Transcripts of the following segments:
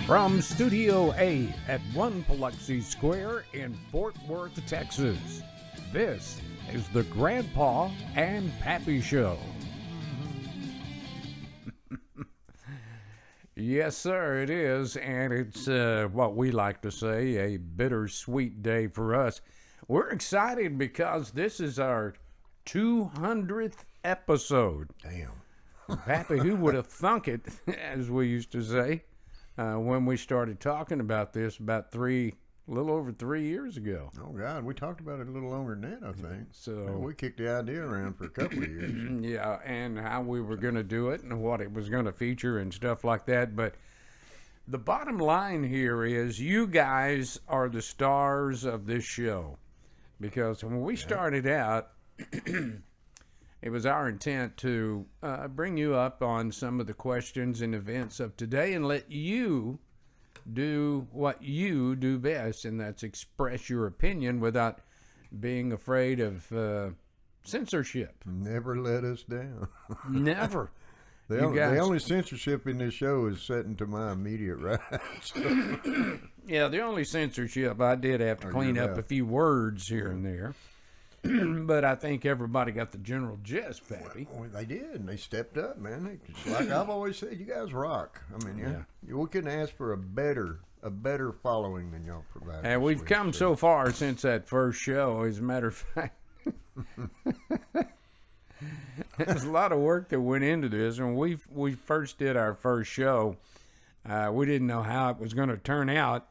From Studio A at One Biloxi Square in Fort Worth, Texas, this is the Grandpa and Pappy Show. Yes, sir, it is, and it's what we like to say, a bittersweet day for us. We're excited because this is our 200th episode. Damn. Pappy, who would have thunk it, as we used to say, when we started talking about this about a little over 3 years ago. Oh, God, we talked about it a little longer than that, I think. So Man, we kicked the idea around for a couple of years. Yeah, and how we were going to do it and what it was going to feature and stuff like that. But the bottom line here is you guys are the stars of this show. Because when we started out, it was our intent to bring you up on some of the questions and events of today and let you do what you do best, and that's express your opinion without being afraid of censorship. Never let us down. Never. The only censorship in this show is setting to my immediate right. Yeah, the only censorship, I did have to clean up a few words here and there. But I think everybody got the general gist, Pappy. Well, they did, and they stepped up, man. It's like I've always said, you guys rock. I mean, we couldn't ask for a better following than y'all provide. And we've come so far since that first show. As a matter of fact, there's a lot of work that went into this. When we first did our first show, we didn't know how it was going to turn out.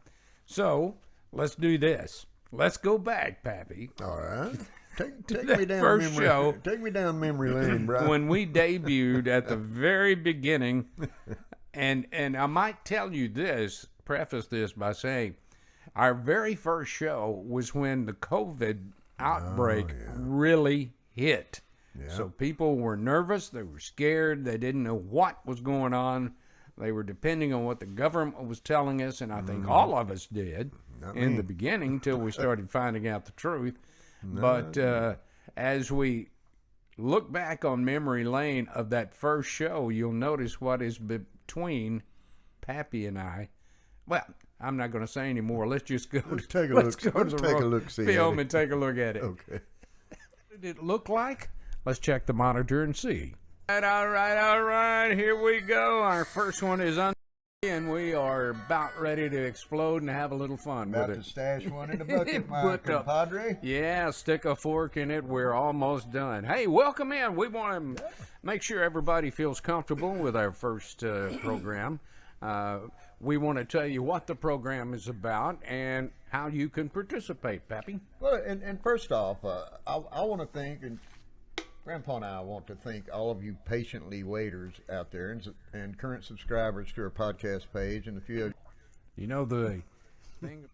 So let's do this. Let's go back, Pappy. All right. Take me down first memory. show, take me down memory lane, bro. When we debuted at the very beginning, and I might tell you this, preface this by saying, our very first show was when the COVID outbreak really hit. Yeah. So people were nervous, they were scared, they didn't know what was going on. They were depending on what the government was telling us, and I think all of us did in the beginning till we started finding out the truth. But as we look back on memory lane of that first show, you'll notice what is between Pappy and I. Well, I'm not going to say anymore. Let's just go. Let's take a look. Let's take a look. Film and take a look at it. Okay. What did it look like? Let's check the monitor and see. All right. Here we go. Our first one is on, and we are about ready to explode and have a little fun about with it. To stash one in the bucket, my compadre. Yeah, stick a fork in it. We're almost done. Hey, welcome in. We want to make sure everybody feels comfortable with our first program. We want to tell you what the program is about and how you can participate, Pappy. Well, and first off, I want to thank, and Grandpa and I want to thank all of you patiently waiters out there and current subscribers to our podcast page, and a few of you know the thing.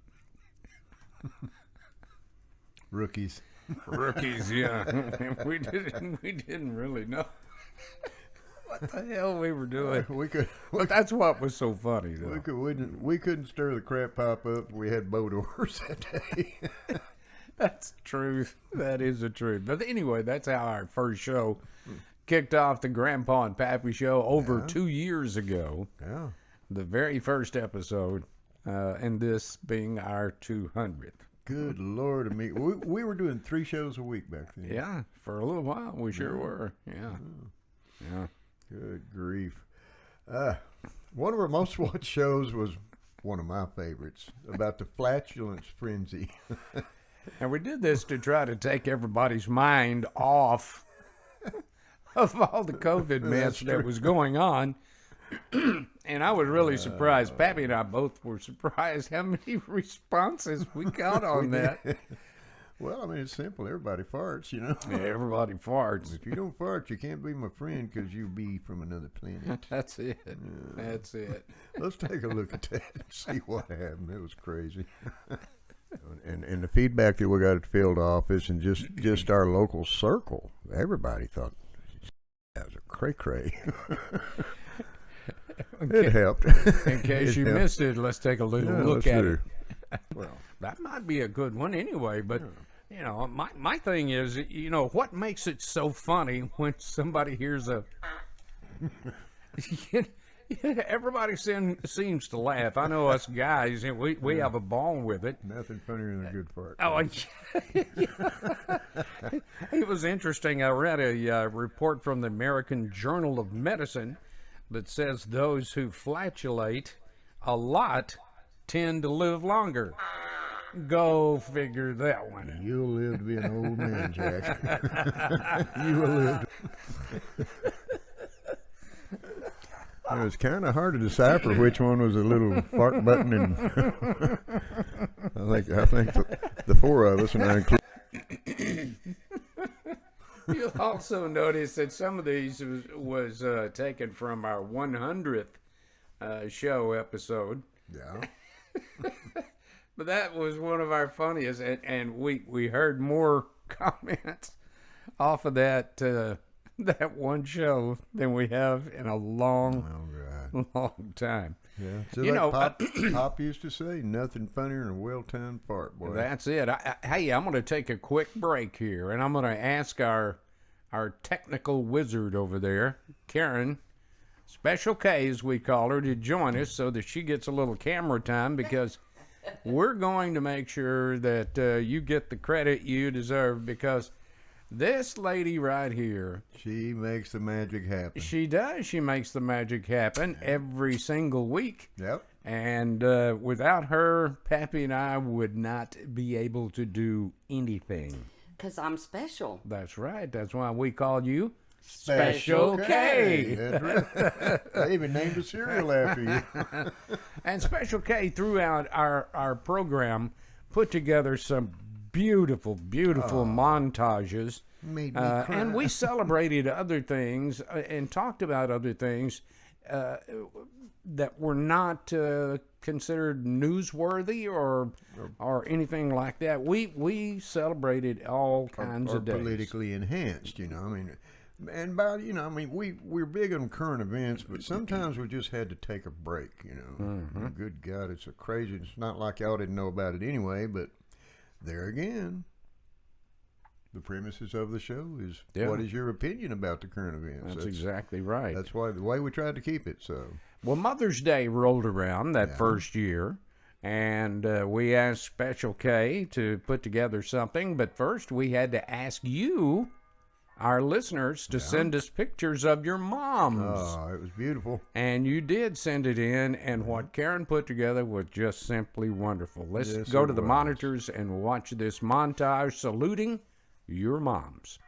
Rookies, yeah. we didn't really know what the hell we were doing. But that's what was so funny, though. We couldn't stir the crap pop up. We had boat orders that day. That's the truth. That is the truth. But anyway, that's how our first show kicked off, the Grandpa and Pappy Show over 2 years ago. Yeah. The very first episode, and this being our 200th. Good Lord of me. We were doing 3 shows a week back then. Yeah, for a little while. We sure were. Yeah. Good grief. One of our most watched shows was one of my favorites, about the flatulence frenzy. And we did this to try to take everybody's mind off of all the COVID mess that was going on. And I was really surprised. Pappy and I both were surprised how many responses we got on that. Well, I mean, it's simple. Everybody farts, you know. Yeah, everybody farts. If you don't fart, you can't be my friend because you'll be from another planet. That's it. That's it. Let's take a look at that and see what happened. It was crazy. And the feedback that we got at the field office and just our local circle, everybody thought that was a cray-cray. It helped. In case you missed it, let's take a little look at it. Well, that might be a good one anyway, but you know, my thing is, you know, what makes it so funny when somebody hears a Everybody seems to laugh. I know us guys, and we have a ball with it. Nothing funnier than a good fart. Oh, it was interesting. I read a report from the American Journal of Medicine that says those who flatulate a lot tend to live longer. Go figure that one. You'll live to be an old man, Jack. You will live. It was kind of hard to decipher which one was a little fart button, and I think the four of us, and I include. You'll also notice that some of these was taken from our 100th show episode. Yeah. But that was one of our funniest, and we heard more comments off of that one show than we have in a long time. Yeah. So You know, Pop used to say, nothing funnier than a well-timed fart, boy. That's it. Hey, I'm going to take a quick break here, and I'm going to ask our technical wizard over there, Karen, Special K as we call her, to join us so that she gets a little camera time, because we're going to make sure that you get the credit you deserve, because this lady right here, She makes the magic happen. she does. She makes the magic happen every single week. Yep. And without her, Pappy and I would not be able to do anything. 'Cause I'm special. That's right. That's why we call you Special K. That's right. They even named a cereal after you. And Special K, throughout our program, put together some beautiful montages. Made me cry. And we celebrated other things and talked about other things that were not considered newsworthy or anything like that. We celebrated all kinds or of days. politically enhanced, you know. I mean, and by we're big on current events, but sometimes we just had to take a break, you know. Mm-hmm. Good God, it's so crazy. It's not like y'all didn't know about it anyway, but there again, the premises of the show is what is your opinion about the current events? That's exactly right. That's why the way we tried to keep it. So Well, Mother's Day rolled around that first year, and we asked Special K to put together something. But first, we had to ask you, our listeners, to send us pictures of your moms. it was beautiful. And you did send it in, and what Karen put together was just simply wonderful. Let's Yes, go it to the was. monitors and watch this montage saluting your moms.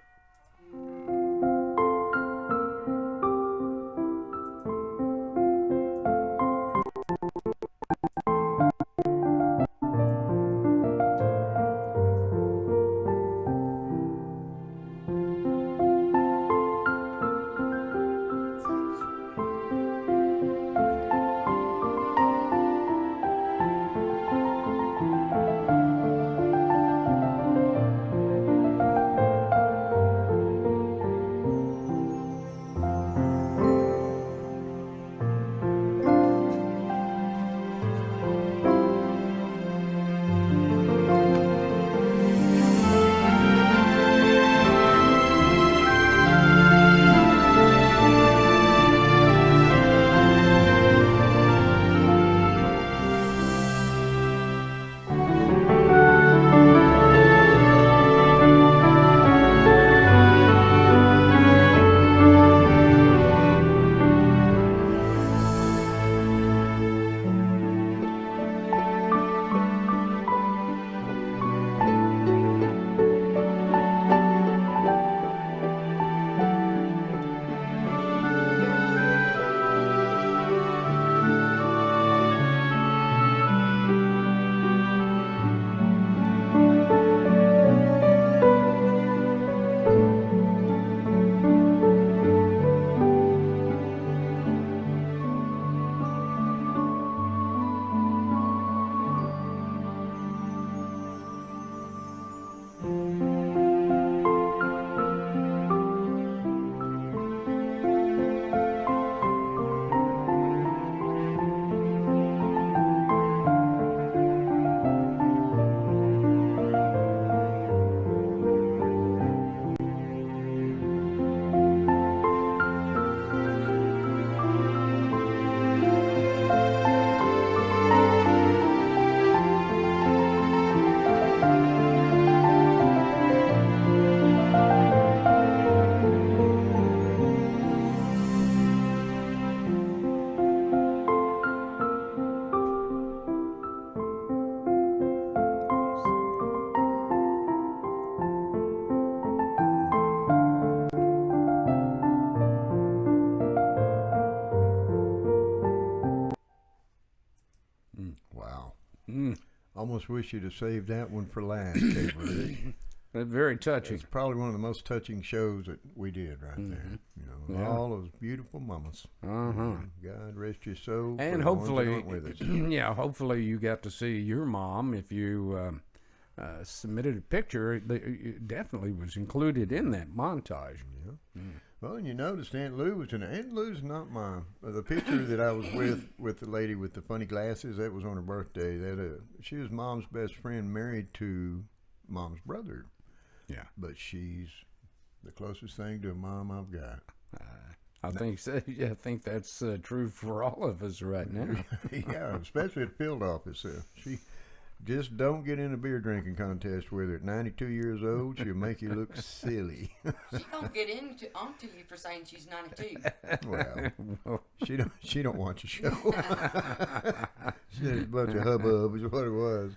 Wow. Mm. Almost wish you'd have saved that one for last, Gabriel. That's very touching. It's probably one of the most touching shows that we did right there. You know, Yeah. all those beautiful mamas. Uh-huh. God rest your soul. for And the ones that hopefully, aren't with us. yeah, hopefully you got to see your mom. If you submitted a picture, it definitely was included in that montage. Well, and you noticed Aunt Lou was in it. Aunt Lou's not the picture that I was with the lady with the funny glasses. That was on her birthday. She was Mom's best friend, married to Mom's brother. Yeah. But she's the closest thing to a mom I've got. I think that's true for all of us right now. Yeah, especially at the field office. She just don't get in a beer drinking contest with her. At 92 years old, she'll make you look silly. She don't get onto you for saying she's 92. Well, she don't watch the show. She had a bunch of hubbub is what it was.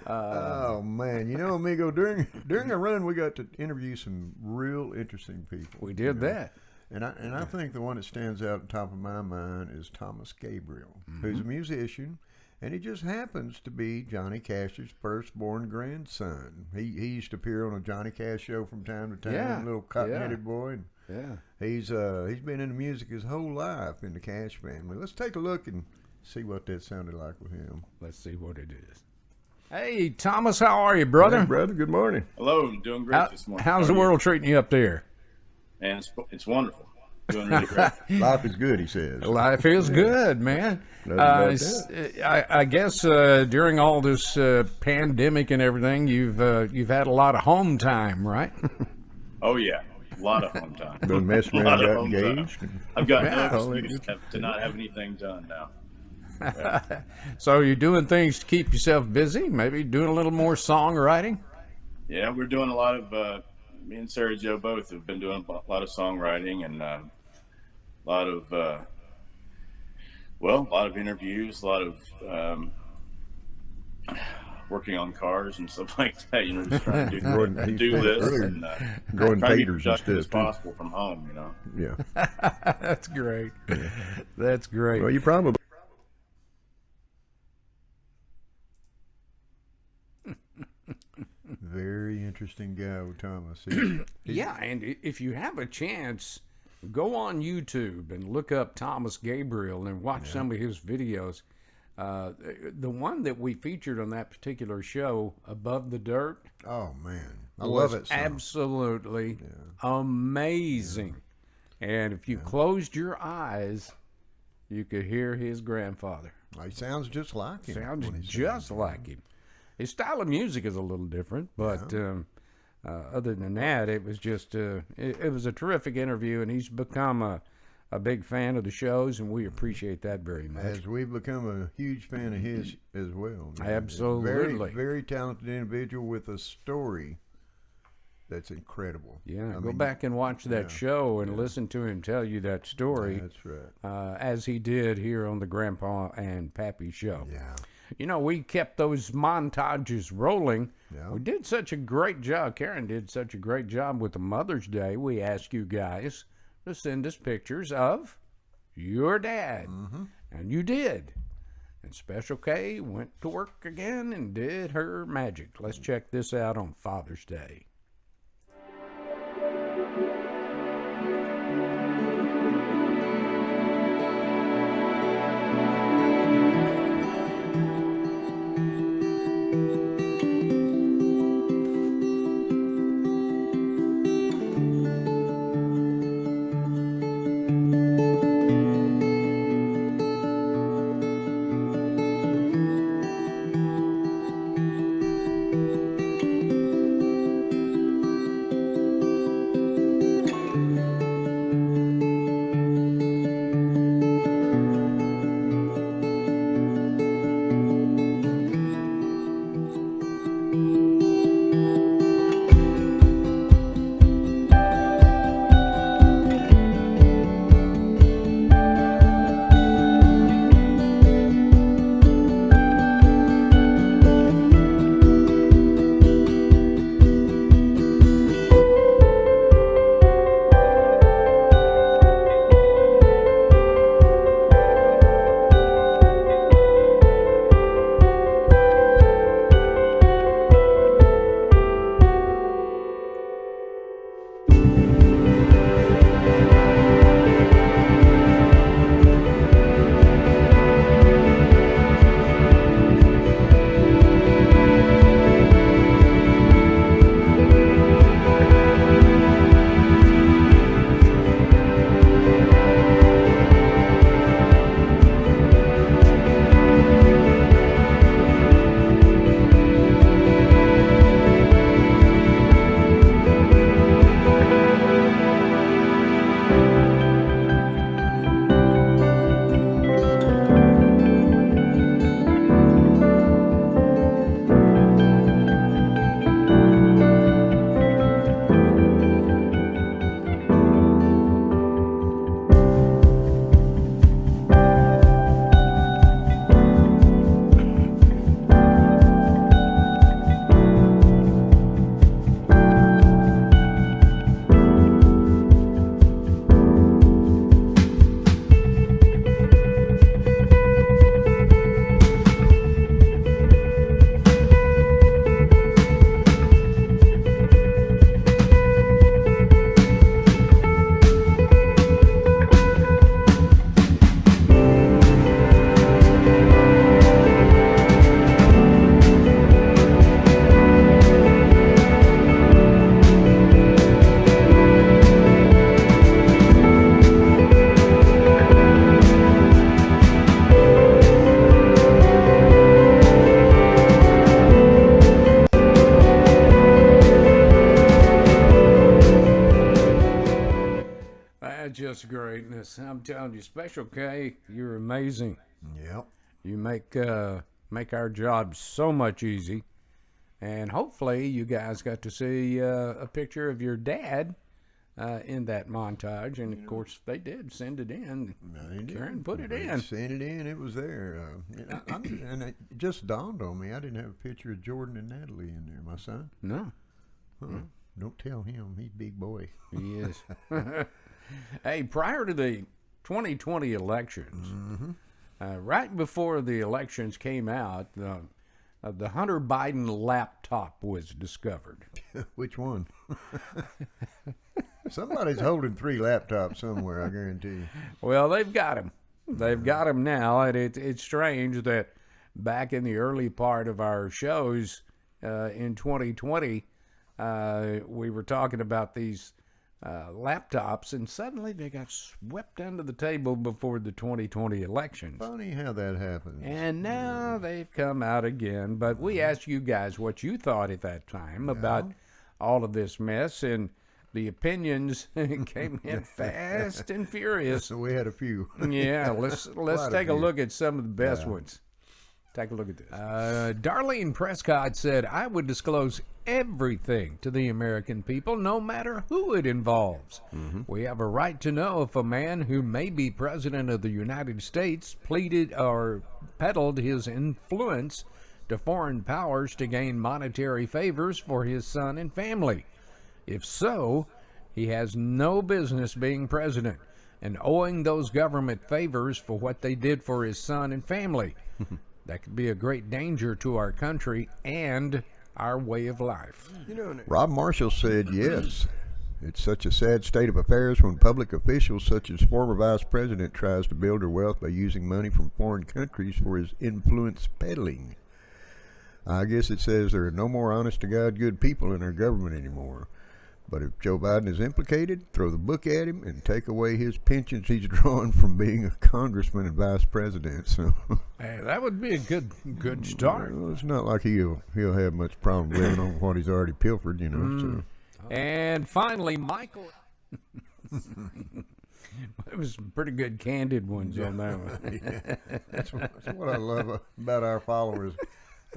Oh man, you know, amigo, during our run, we got to interview some real interesting people. We did that. And I think the one that stands out on top of my mind is Thomas Gabriel, who's a musician, and he just happens to be Johnny Cash's firstborn grandson. He used to appear on a Johnny Cash show from time to time, Yeah, little cotton-headed boy. And Yeah. he's been into music his whole life in the Cash family. Let's take a look and see what that sounded like with him. Let's see what it is. Hey, Thomas, how are you, brother? Hey, brother, good morning. Hello, I'm doing great this morning. How's How the are you? world treating you up there? And it's wonderful. Doing really great. Life is good, he says. Life is good, man. No doubt I guess during all this pandemic and everything, you've had a lot of home time, right? Oh yeah, a lot of home time. Done messed A around, lot of got home time. engaged. I've got Yeah. no excuse to not have anything done now. So you're doing things to keep yourself busy, maybe doing a little more songwriting? Yeah, we're doing a lot of. Me and Sarah Jo both have been doing a lot of songwriting and a lot of interviews, a lot of working on cars and stuff like that. You know, just trying to do lists and Growing trying to be taters and productive as stuff, too. possible from home. You know. Yeah. That's great. That's great. Well, you probably. Very interesting guy with Thomas. Yeah, and if you have a chance, go on YouTube and look up Thomas Gabriel and watch some of his videos. The one that we featured on that particular show, Above the Dirt, Oh man, I was love it. Song. absolutely amazing. And if you closed your eyes, you could hear his grandfather. He sounds just like him. Sounds when he just sings. like him. His style of music is a little different, but other than that, it was just it was a terrific interview, and he's become a big fan of the shows, and we appreciate that very much. As we've become a huge fan of his as well. man. Absolutely. Very, very talented individual with a story that's incredible. Yeah, I go mean, back and watch that show and listen to him tell you that story, That's right. as he did here on the Grandpa and Pappy show. Yeah. You know, we kept those montages rolling. Yeah. We did such a great job. Karen did such a great job with the Mother's Day. We asked you guys to send us pictures of your dad. And you did. And Special K went to work again and did her magic. Let's check this out on Father's Day. telling you, Special K, you're amazing. Yep. You make our job so much easy. And hopefully you guys got to see a picture of your dad in that montage. And, of course, they did send it in. Karen put it in. Sent it in. It was there. And it just dawned on me. I didn't have a picture of Jordan and Natalie in there, my son. No, Don't tell him. He's a big boy. he is. Hey, prior to the 2020 elections, right before the elections came out, the Hunter Biden laptop was discovered. Which one? Somebody's holding 3 laptops somewhere, I guarantee you. Well, they've got him. They've got him now, and it's strange that back in the early part of our shows in 2020, we were talking about these laptops, and suddenly they got swept under the table before the 2020 elections. Funny how that happens. And now they've come out again. But we asked you guys what you thought at that time about all of this mess, and the opinions came in fast and furious. So we had a few. Yeah, let's Quite a take a few. look at some of the best ones. Take a look at this. Darlene Prescott said, I would disclose everything to the American people, no matter who it involves. We have a right to know if a man who may be president of the United States pleaded or peddled his influence to foreign powers to gain monetary favors for his son and family. If so, he has no business being president and owing those government favors for what they did for his son and family. That could be a great danger to our country and our way of life. Rob Marshall said yes. It's such a sad state of affairs when public officials such as former vice president tries to build her wealth by using money from foreign countries for his influence peddling. I guess it says there are no more honest-to-God good people in our government anymore. But if Joe Biden is implicated, throw the book at him and take away his pensions he's drawing from being a congressman and vice president. So Hey, that would be a good start. well, it's not like he'll have much problem living on what he's already pilfered, you know. So. And finally, Michael. It was some pretty good candid ones on that one. That's what I love about our followers.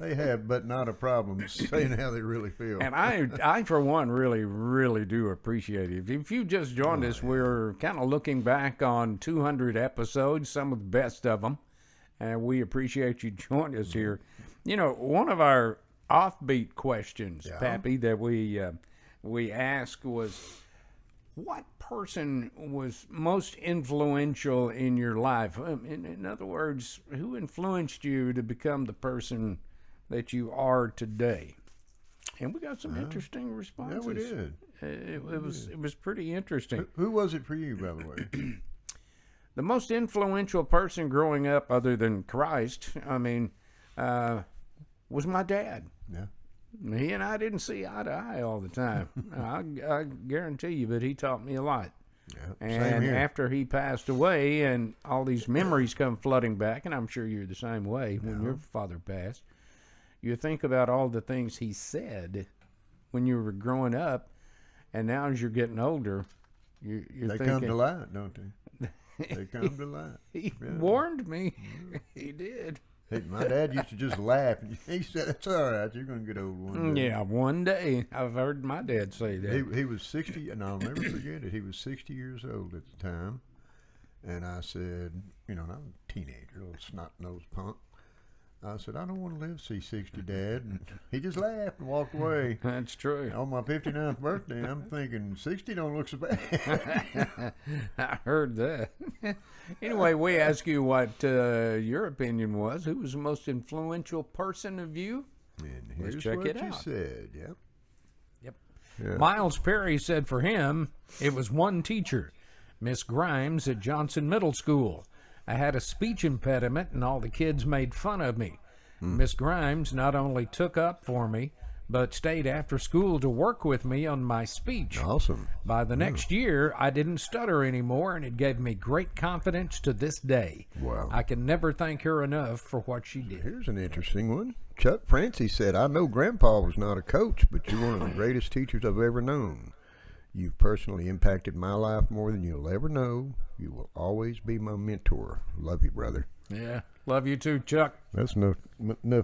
They have but not a problem saying how they really feel. And I for one, really do appreciate it. If you just joined us, we're kind of looking back on 200 episodes, some of the best of them, and we appreciate you joining us here. You know, one of our offbeat questions, Pappy, that we asked was, what person was most influential in your life? In other words, who influenced you to become the person that you are today? And we got some interesting responses. Yeah, we did. It was pretty interesting. Who was it for you, by the way? The most influential person growing up, other than Christ, was my dad. Yeah. He and I didn't see eye to eye all the time. I guarantee you, but he taught me a lot. Yeah, same And here. after he passed away and all these memories come flooding back, and I'm sure you're the same way when your father passed, you think about all the things he said when you were growing up, and now as you're getting older, you're They thinking, come to light, don't they? They come to light. he warned me. He did. Hey, my dad used to just laugh. He said, "It's all right. You're going to get old one day." Yeah, one day. I've heard my dad say that. He was 60, and I'll never forget it. He was 60 years old at the time. And I said, and I'm a teenager, little snot-nosed punk. I said, "I don't want to live to see 60, Dad." And he just laughed and walked away. That's true. On my 59th birthday, I'm thinking 60 don't look so bad. I heard that. Anyway, we asked you what your opinion was. Who was the most influential person of you? And Let's here's check what it you out. said. Yep. Yep. Yeah. Miles Perry said for him, it was one teacher, Miss Grimes at Johnson Middle School. I had a speech impediment and all the kids made fun of me. Miss Grimes not only took up for me, but stayed after school to work with me on my speech. Awesome. By the next year, I didn't stutter anymore, and it gave me great confidence to this day. Wow. I can never thank her enough for what she did. Here's an interesting one. Chuck Francie said, "I know Grandpa was not a coach, but you're one of the greatest teachers I've ever known. You've personally impacted my life more than you'll ever know. You will always be my mentor. Love you, brother. Yeah. Love you too, Chuck. That's enough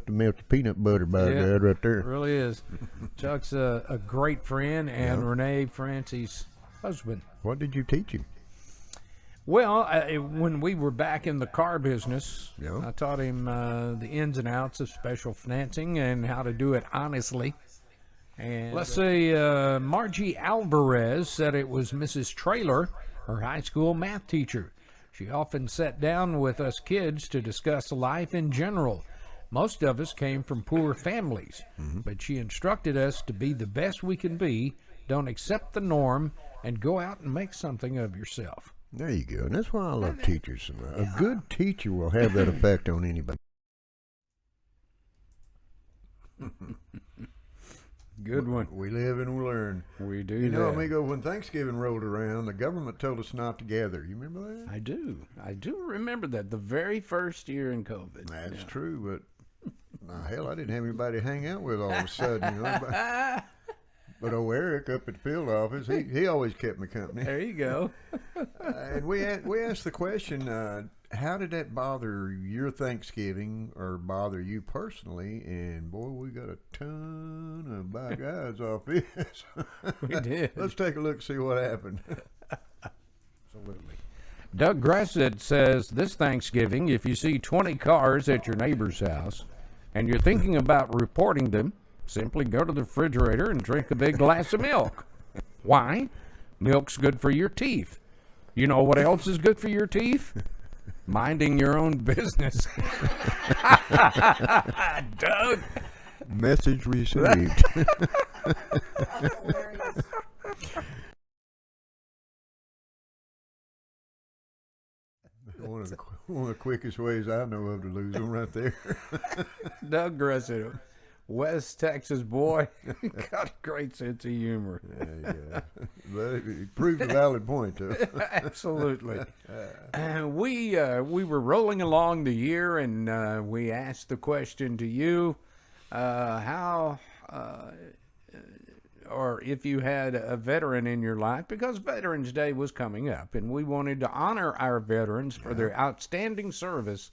to melt the peanut butter, by Yeah. God, right It there. really is. Chuck's a great friend, and Yeah. Renee, Francie's husband. What did you teach him? Well, when we were back in the car business, Yeah. I taught him the ins and outs of special financing and how to do it honestly. And let's say Margie Alvarez said it was Mrs. Traylor, her high school math teacher. She often sat down with us kids to discuss life in general. Most of us came from poor families, but she instructed us to be the best we can be, don't accept the norm, and go out and make something of yourself. There you go. And that's why I love teachers. A good teacher will have that effect on anybody. Good one. We live and we learn. We do You know, that. amigo, when Thanksgiving rolled around, the government told us not to gather. You remember that? I do. I do remember that the very first year in COVID. That's true, but hell, I didn't have anybody to hang out with all of a sudden. You know? But old Eric up at the field office, he always kept me company. There you go. And we asked the question, how did that bother your Thanksgiving or bother you personally? And boy, we got a ton of by guys off this. We did. Let's take a look and see what happened. Absolutely. Doug Grassett says this Thanksgiving, if you see 20 cars at your neighbor's house and you're thinking about reporting them, simply go to the refrigerator and drink a big glass of milk. Why? Milk's good for your teeth. You know what else is good for your teeth? Minding your own business. Doug. Message received. That's hilarious. One of the quickest ways I know of to lose them right there. Doug Grassett, West Texas boy. Got a great sense of humor. Yeah. But it proved a valid point, though. Absolutely. We were rolling along the year, and we asked the question to you, how, or if you had a veteran in your life, because Veterans Day was coming up, and we wanted to honor our veterans for their outstanding service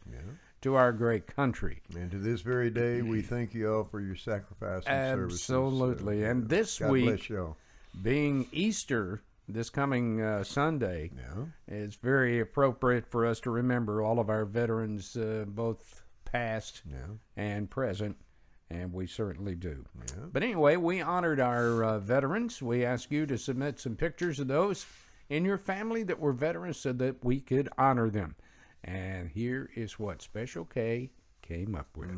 to our great country. And to this very day, we thank you all for your sacrifice and services. Absolutely. And this God week, bless y'all. being Easter this coming Sunday, Yeah. it's very appropriate for us to remember all of our veterans, both past Yeah. and present, and we certainly do. Yeah. But anyway, we honored our veterans. We asked you to submit some pictures of those in your family that were veterans so that we could honor them. And here is what Special K came up with.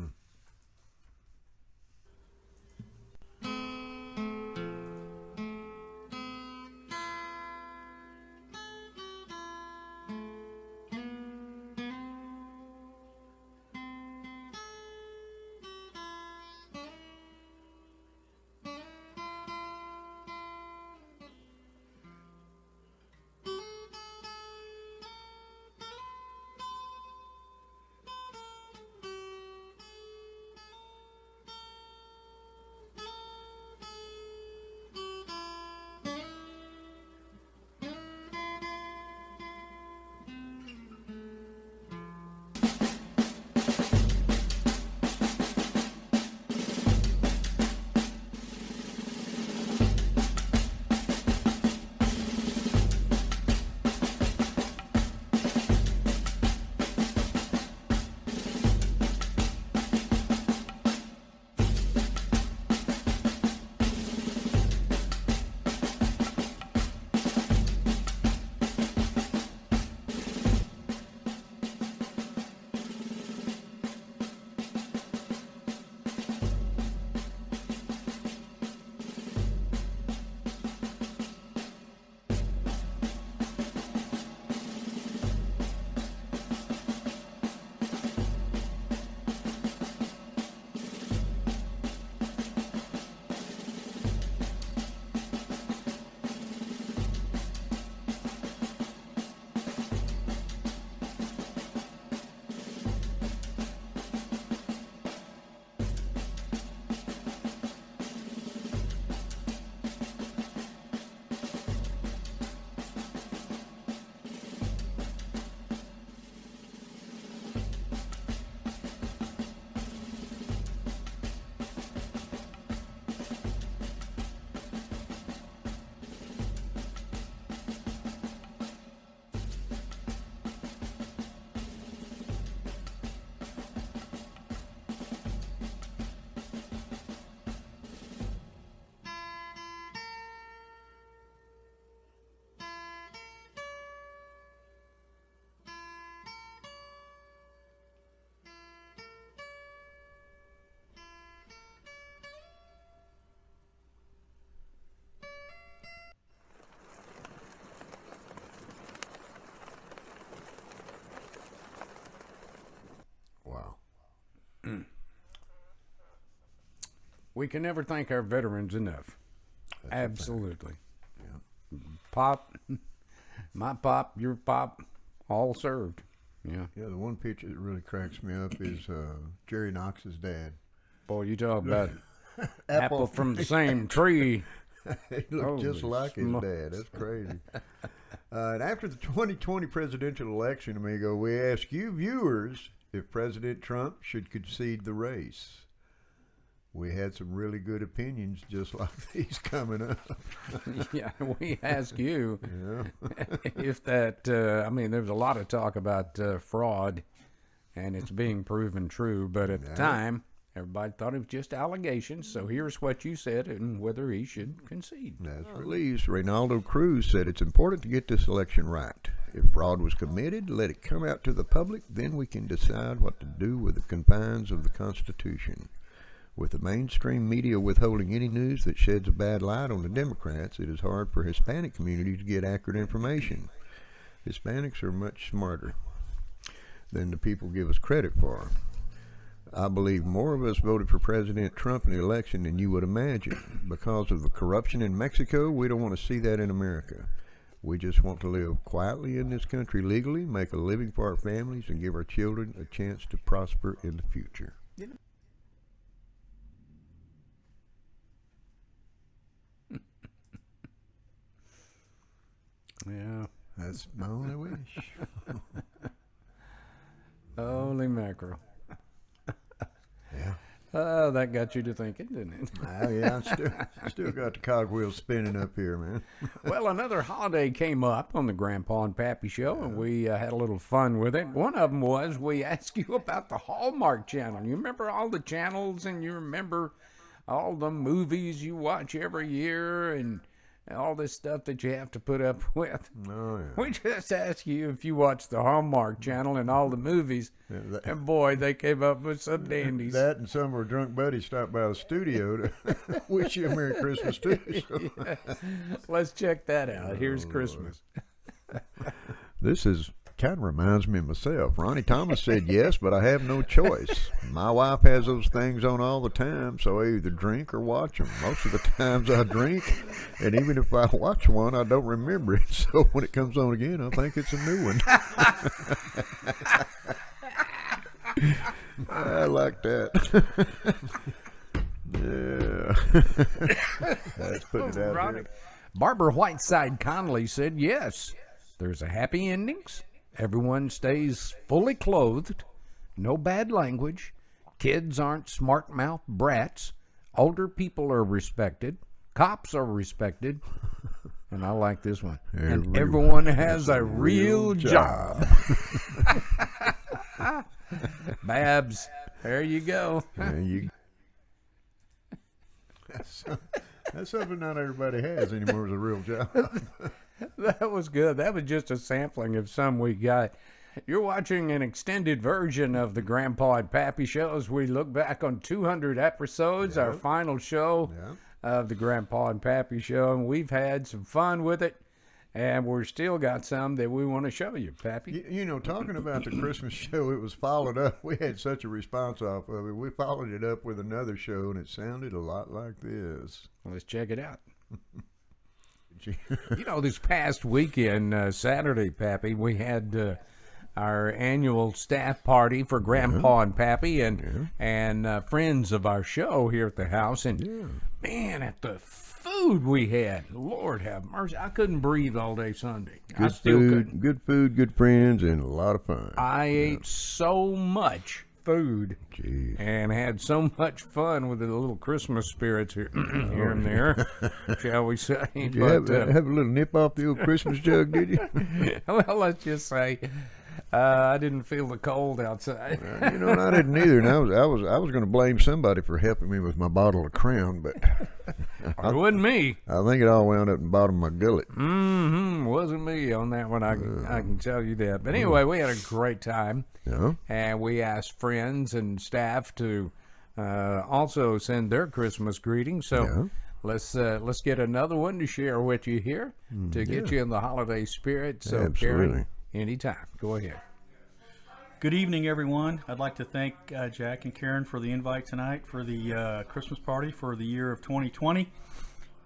We can never thank our veterans enough. Absolutely. Pop, my pop, your pop, all served. Yeah. Yeah, the one picture that really cracks me up is Jerry Knox's dad. Boy, you talk about apple from the same tree. He looked just Holy like his dad. That's crazy. And after the 2020 presidential election, amigo, we ask you viewers if President Trump should concede the race. We had some really good opinions just like these coming up. Yeah, we ask you Yeah. if that, I mean, there's a lot of talk about fraud, and it's being proven true, but at the time, everybody thought it was just allegations, so here's what you said and whether he should concede. As released, Reynaldo Cruz said it's important to get this election right. If fraud was committed, let it come out to the public, then we can decide what to do with the confines of the Constitution. With the mainstream media withholding any news that sheds a bad light on the Democrats, it is hard for Hispanic community to get accurate information. Hispanics are much smarter than the people give us credit for. I believe more of us voted for President Trump in the election than you would imagine. Because of the corruption in Mexico, we don't want to see that in America. We just want to live quietly in this country legally, make a living for our families, and give our children a chance to prosper in the future. Yeah. That's my only wish. Holy mackerel. Yeah. Oh, that got you to thinking, didn't it? Oh, yeah, I still got the cogwheels spinning up here, man. Well, another holiday came up on the Grandpa and Pappy Show, and we had a little fun with it. One of them was we asked you about the Hallmark Channel. You remember all the channels, and you remember all the movies you watch every year, and all this stuff that you have to put up with. Oh, yeah. We just asked you if you watched the Hallmark Channel and all the movies, and boy, they came up with some dandies. That and some of our drunk buddies stopped by the studio to wish you a Merry Christmas, too. So. Yeah. Let's check that out. Here's Christmas. This is kind of reminds me of myself. Ronnie Thomas said yes, but I have no choice. My wife has those things on all the time, so I either drink or watch them. Most of the times I drink, and even if I watch one, I don't remember it. So when it comes on again, I think it's a new one. I like that. Yeah. That's putting it out there. Barbara Whiteside Connolly said yes. There's a happy endings. Everyone stays fully clothed. No bad language. Kids aren't smart-mouthed brats. Older people are respected. Cops are respected. And I like this one. And everyone has a real job. Babs, there you go. That's something not everybody has anymore is a real job. That was good. That was just a sampling of some we got. You're watching an extended version of the Grandpa and Pappy Show as we look back on 200 episodes, our final show of the Grandpa and Pappy Show, and we've had some fun with it, and we're still got some that we want to show you, Pappy. You know, talking about the Christmas show, it was followed up. We had such a response off of it. We followed it up with another show, and it sounded a lot like this. Let's check it out. You know, this past weekend, Saturday, Pappy, we had our annual staff party for Grandpa and Pappy and friends of our show here at the house. And, man, at the food we had, Lord have mercy, I couldn't breathe all day Sunday. I still couldn't. Good food, good friends, and a lot of fun. I ate so much food and had so much fun with the little Christmas spirits here, here and there, shall we say. Did you have a little nip off the old Christmas jug, did you? Well, let's just say I didn't feel the cold outside. You know, and I didn't either. And I was going to blame somebody for helping me with my bottle of Crown, but It wasn't me. I think it all wound up in the bottom of my gullet. Wasn't me on that one. I can tell you that. But anyway, we had a great time. Yeah. And we asked friends and staff to also send their Christmas greetings. So let's get another one to share with you here to get you in the holiday spirit. So Absolutely. Karen, anytime, go ahead. Good evening, everyone. I'd like to thank Jack and Karen for the invite tonight for the Christmas party for the year of 2020.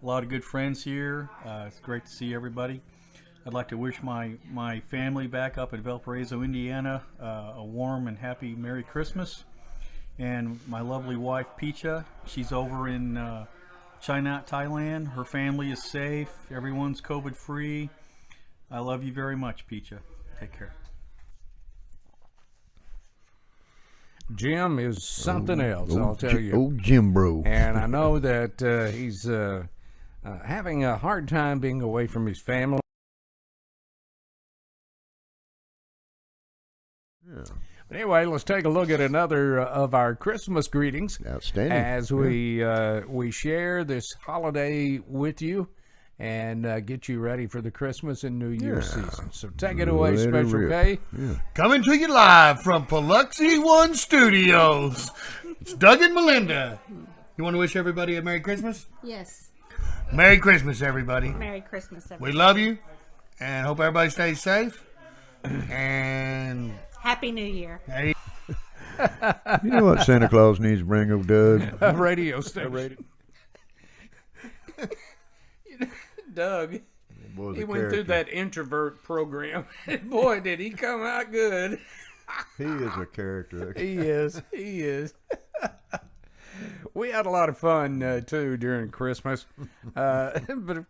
A lot of good friends here. It's great to see everybody. I'd like to wish my family back up in Valparaiso, Indiana, a warm and happy Merry Christmas. And my lovely wife, Picha, she's over in China, Thailand. Her family is safe. Everyone's COVID-free. I love you very much, Picha. Take care. Jim is something else, I'll tell you. Old Jim Bro. And I know that he's having a hard time being away from his family. Yeah. But anyway, let's take a look at another of our Christmas greetings Outstanding. as we share this holiday with you and get you ready for the Christmas and New Year's season. So take it away, Let it Special rip. K. Yeah. Coming to you live from Biloxi One Studios. It's Doug and Melinda. You want to wish everybody a Merry Christmas? Yes. Merry Christmas, everybody. Merry Christmas, everyone. We love you and hope everybody stays safe. And Happy New Year. hey, You know what Santa Claus needs to bring, old Doug? A radio station. Doug, Boy's he a went through character. that introvert program. Boy, did he come out good. He is a character. He is. He is. We had a lot of fun too during Christmas, but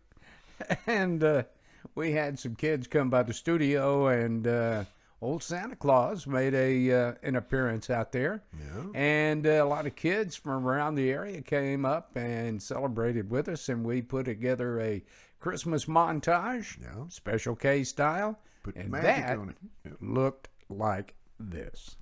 we had some kids come by the studio, and old Santa Claus made an appearance out there. Yeah. And a lot of kids from around the area came up and celebrated with us, and we put together a Christmas montage, Yeah. Special K style, Put the and magic that on it. Yep. looked like this.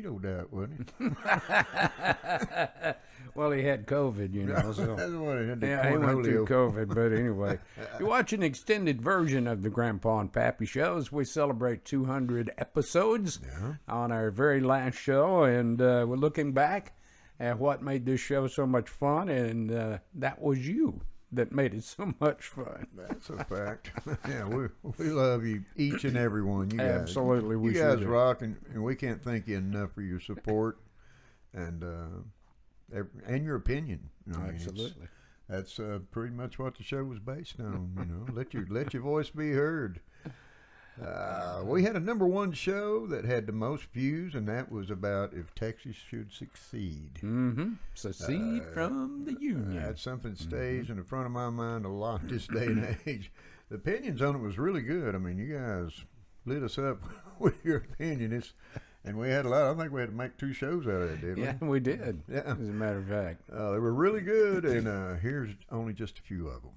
vetoed that, wasn't he? Well, he had COVID, you know. So. That's what he had to Yeah, he went through cornholio. COVID, but anyway. You watch an extended version of the Grandpa and Pappy Show as we celebrate 200 episodes on our very last show, and we're looking back at what made this show so much fun, and that was you that made it so much fun. That's a fact. Yeah, we love you, each and every one. You guys, Absolutely, we you sure guys do. rock, and we can't thank you enough for your support and your opinion. I mean, Absolutely. that's pretty much what the show was based on. You know, let your voice be heard. We had a #1 show that had the most views, and that was about if Texas should succeed. Mm-hmm. Secede from the Union. That's something that stays in the front of my mind a lot this day and age. The opinions on it was really good. I mean, you guys lit us up with your opinion. And we had a lot. I think we had to make 2 shows out of it, didn't we? Yeah, we did, Yeah. as a matter of fact. They were really good, and here's only just a few of them.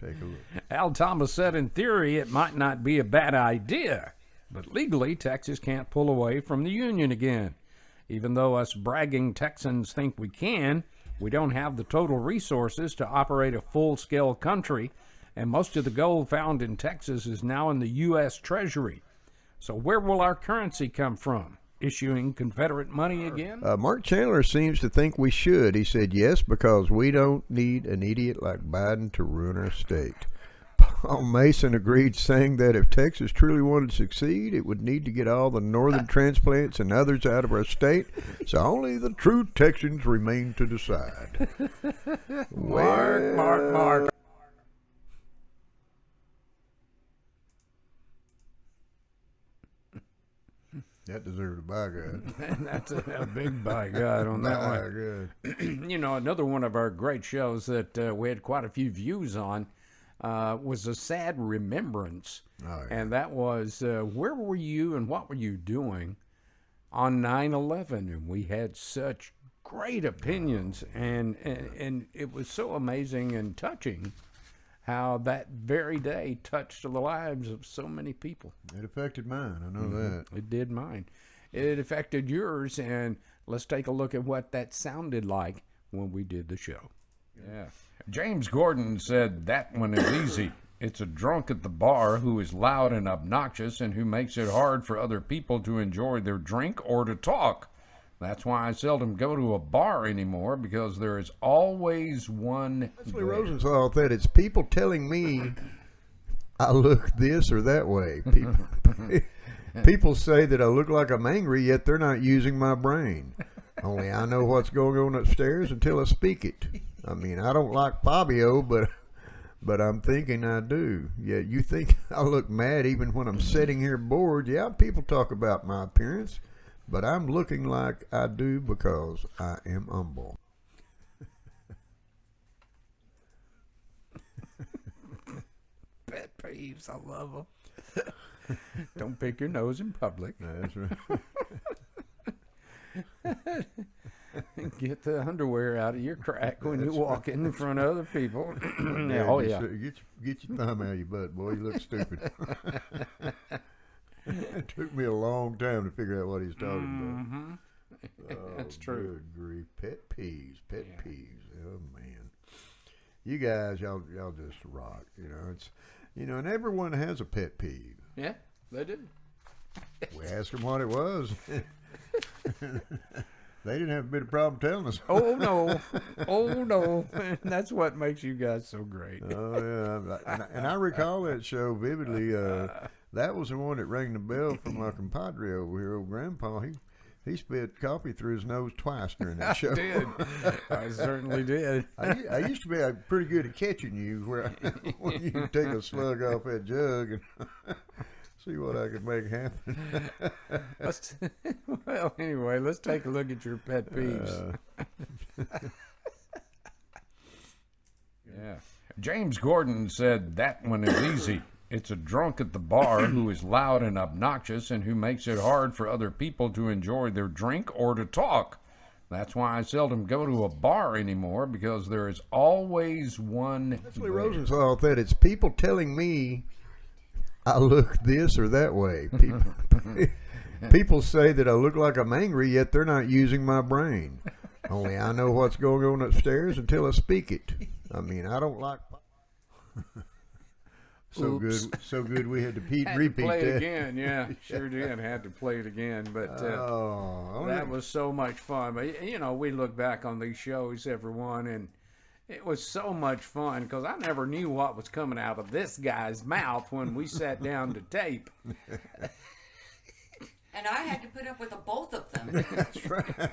Take a look. Al Thomas said, in theory, it might not be a bad idea, but legally, Texas can't pull away from the Union again. Even though us bragging Texans think we can, we don't have the total resources to operate a full-scale country, and most of the gold found in Texas is now in the U.S. Treasury. So where will our currency come from? Issuing Confederate money again? Mark Chandler seems to think we should. He said yes, because we don't need an idiot like Biden to ruin our state. Paul Mason agreed, saying that if Texas truly wanted to succeed, it would need to get all the northern transplants and others out of our state, so only the true Texans remain to decide. Mark. That deserves a by God. That's a big by God on that one. By God. You know, another one of our great shows that we had quite a few views on was A Sad Remembrance. Oh, yeah. And that was, where were you and what were you doing on 9/11? And we had such great opinions, and it was so amazing and touching how that very day touched the lives of so many people. It affected mine. I know that. It did mine. It affected yours, and let's take a look at what that sounded like when we did the show. Yeah. James Gordon said that one is easy. It's a drunk at the bar who is loud and obnoxious and who makes it hard for other people to enjoy their drink or to talk. That's why I seldom go to a bar anymore, because there is always one Leslie there. Rosenthal said it's people telling me I look this or that way. People say that I look like I'm angry, yet they're not using my brain. Only I know what's going on upstairs until I speak it. I mean, I don't like Fabio, but I'm thinking I do. Yeah, you think I look mad even when I'm sitting here bored. Yeah, people talk about my appearance, but I'm looking like I do because I am humble. Pet peeves, I love them. Don't pick your nose in public. That's right. Get the underwear out of your crack when you walk in front of other people. Yeah, Oh, just, yeah. get your thumb out of your butt, boy. You look stupid. It took me a long time to figure out what he's talking about. That's true. Good grief. Pet peeves. Oh, man. You guys, y'all just rock. You know, it's, and everyone has a pet peeve. Yeah, they do. We asked them what it was. They didn't have a bit of problem telling us. Oh, no. That's what makes you guys so great. Oh yeah, and I recall that show vividly. That was the one that rang the bell for my compadre over here, old Grandpa. He spit coffee through his nose twice during that show. I did. I certainly did. I used to be pretty good at catching you, when you take a slug off that jug and see what I could make happen. Well, anyway, let's take a look at your pet peeves. Yeah. James Gordon said that one is easy. It's a drunk at the bar who is loud and obnoxious and who makes it hard for other people to enjoy their drink or to talk. That's why I seldom go to a bar anymore, because there is always one Leslie there. Rosenthal said it's people telling me I look this or that way. People say that I look like I'm angry, yet they're not using my brain. Only I know what's going on upstairs until I speak it. I mean, I don't like. Oops. So good. We had to Had to repeat play that. it again, yeah, sure did. Had to play it again, but Oh, that was so much fun. But we look back on these shows, everyone, and it was so much fun because I never knew what was coming out of this guy's mouth when we sat down to tape. And I had to put up with the both of them. That's right.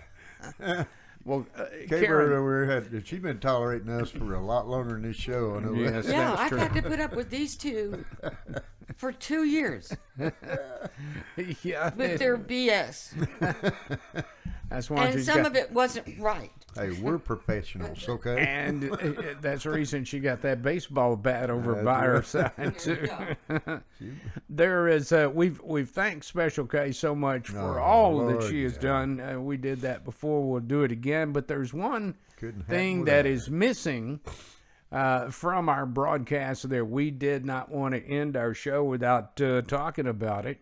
Well, Kate Karen, Bird over here she's been tolerating us for a lot longer than this show. I know yes, that. Yeah, that's I've true. had to put up with these two for 2 years Yeah, with their BS. that's why And she's some got, of it wasn't right. Hey, we're professionals, okay? and that's the reason she got that baseball bat over That's by her right. side too. Yeah. There is we've thanked Special K so much for Oh, all that Lord, she has yeah. done. We did that before. We'll do it again. But there's one Couldn't thing happen that without is missing from our broadcast. There, we did not want to end our show without talking about it,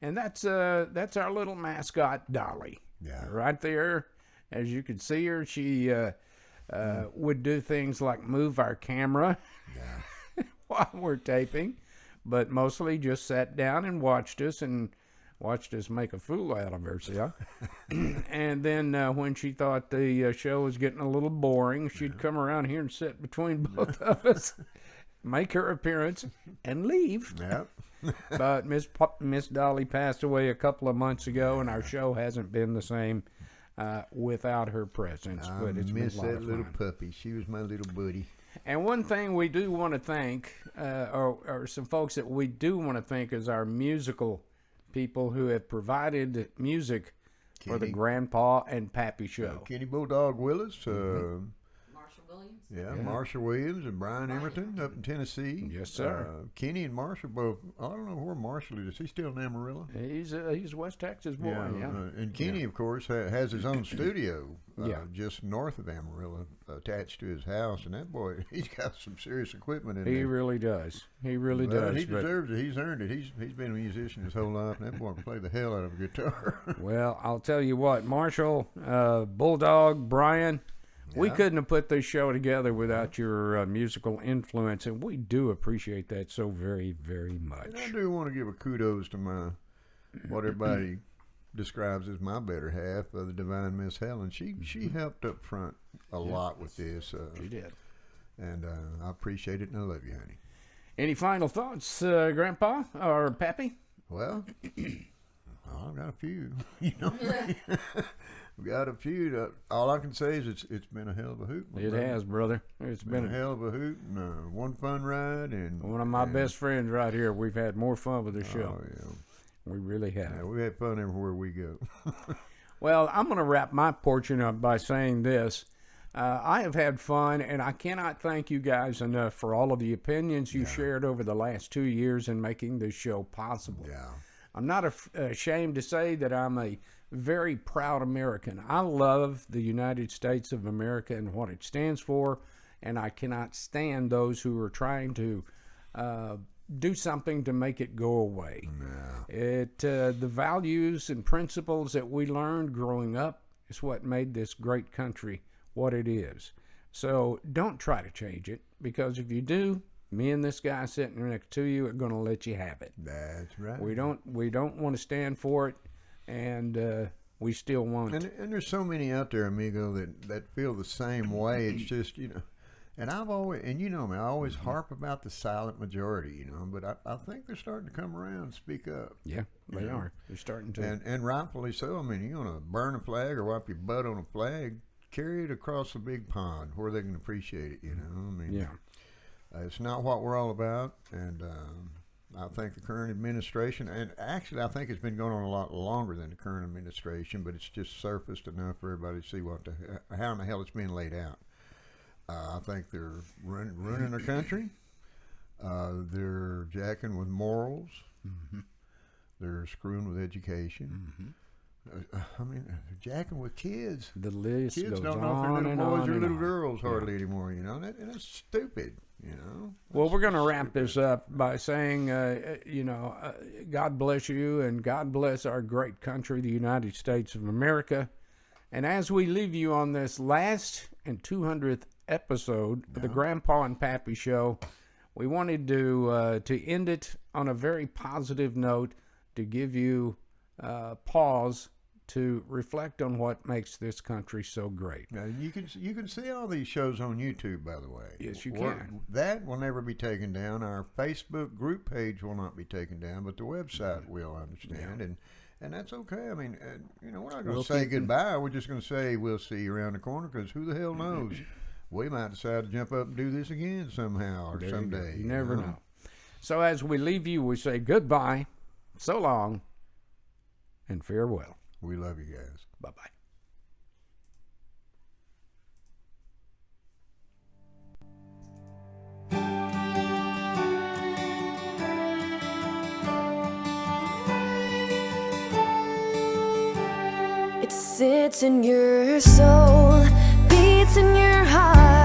and that's our little mascot Dolly. Yeah. Right there, as you can see her, she would do things like move our camera while we're taping, but mostly just sat down and watched us make a fool out of herself. And then when she thought the show was getting a little boring, she'd come around here and sit between both of us, make her appearance, and leave. Yep. But Miss Dolly passed away a couple of months ago, and our show hasn't been the same without her presence. I But it's been miss a lot that of little fun. puppy. She was my little buddy. And one thing we do want to thank, or some folks that we do want to thank, is our musical people who have provided music for the Kenny. Grandpa and Pappy show. Kenny Bulldog Willis, Marshall Williams. yeah, Marshall Williams and Brian Emerton up in Tennessee. Yes, sir. Kenny and Marshall both. I don't know where Marshall is. Is he still in Amarillo? He's a West Texas boy, yeah. And Kenny, of course, has his own studio Yeah. just north of Amarillo, attached to his house. And that boy, he's got some serious equipment in He there. really does. He really Well, does. he but- deserves it. He's earned it. He's been a musician his whole life, and that boy can play the hell out of a guitar. Well, I'll tell you what, Marshall, Bulldog, Brian, we Yeah. couldn't have put this show together without your musical influence, and we do appreciate that so very, very much. And I do want to give a kudos to my what everybody describes as my better half, the divine Miss Helen. She helped up front a lot with this, You did. and I appreciate it, and I love you, honey. Any final thoughts, Grandpa or Pappy? Well, I've got a few. You know, I've got a few. All I can say is it's been a hell of a hoot. my It brother. has, brother. It's Been a been hell of a hoot and one fun ride, and one of my best friends right here. We've had more fun with this show. Oh yeah, We really have. yeah, we had fun everywhere we go. Well, I'm going to wrap my portion up by saying this. I have had fun, and I cannot thank you guys enough for all of the opinions you shared over the last 2 years in making this show possible. Yeah. I'm not ashamed to say that I'm a very proud American. I love the United States of America and what it stands for, and I cannot stand those who are trying to do something to make it go away. The values and principles that we learned growing up is what made this great country what it is. So don't try to change it, because if you do, me and this guy sitting next to you are going to let you have it. That's right. We don't want to stand for it, and we still won't. And there's so many out there, amigo, that feel the same way. It's just, and I've always, and you know me, I always harp about the silent majority, but I think they're starting to come around and speak up. Yeah, they Yeah. are. They're starting to. And rightfully so. I mean, you want to burn a flag or wipe your butt on a flag, carry it across the big pond where they can appreciate it, I mean, Yeah. It's not what we're all about, and I think the current administration, and actually I think it's been going on a lot longer than the current administration, but it's just surfaced enough for everybody to see how in the hell it's being laid out. I think they're ruining our country. They're jacking with morals. Mm-hmm. They're screwing with education. I mean, jacking with kids. The list Kids goes don't know if on they're little and boys on or and little on. girls hardly anymore, you know. And that's stupid, you know. Well, we're going to wrap this up by saying, God bless you and God bless our great country, the United States of America. And as we leave you on this last and 200th episode of the Grandpa and Pappy Show, we wanted to end it on a very positive note, to give you pause to reflect on what makes this country so great. Now, you can see all these shows on YouTube, by the way. Yes, you can. That will never be taken down. Our Facebook group page will not be taken down, but the website will, I understand. And that's okay. I mean, we're not going to say goodbye. We're just going to say we'll see you around the corner, because who the hell knows? We might decide to jump up and do this again somehow or someday. You never know. So as we leave you, we say goodbye, so long, and farewell. We love you guys. Bye-bye. It sits in your soul, beats in your heart.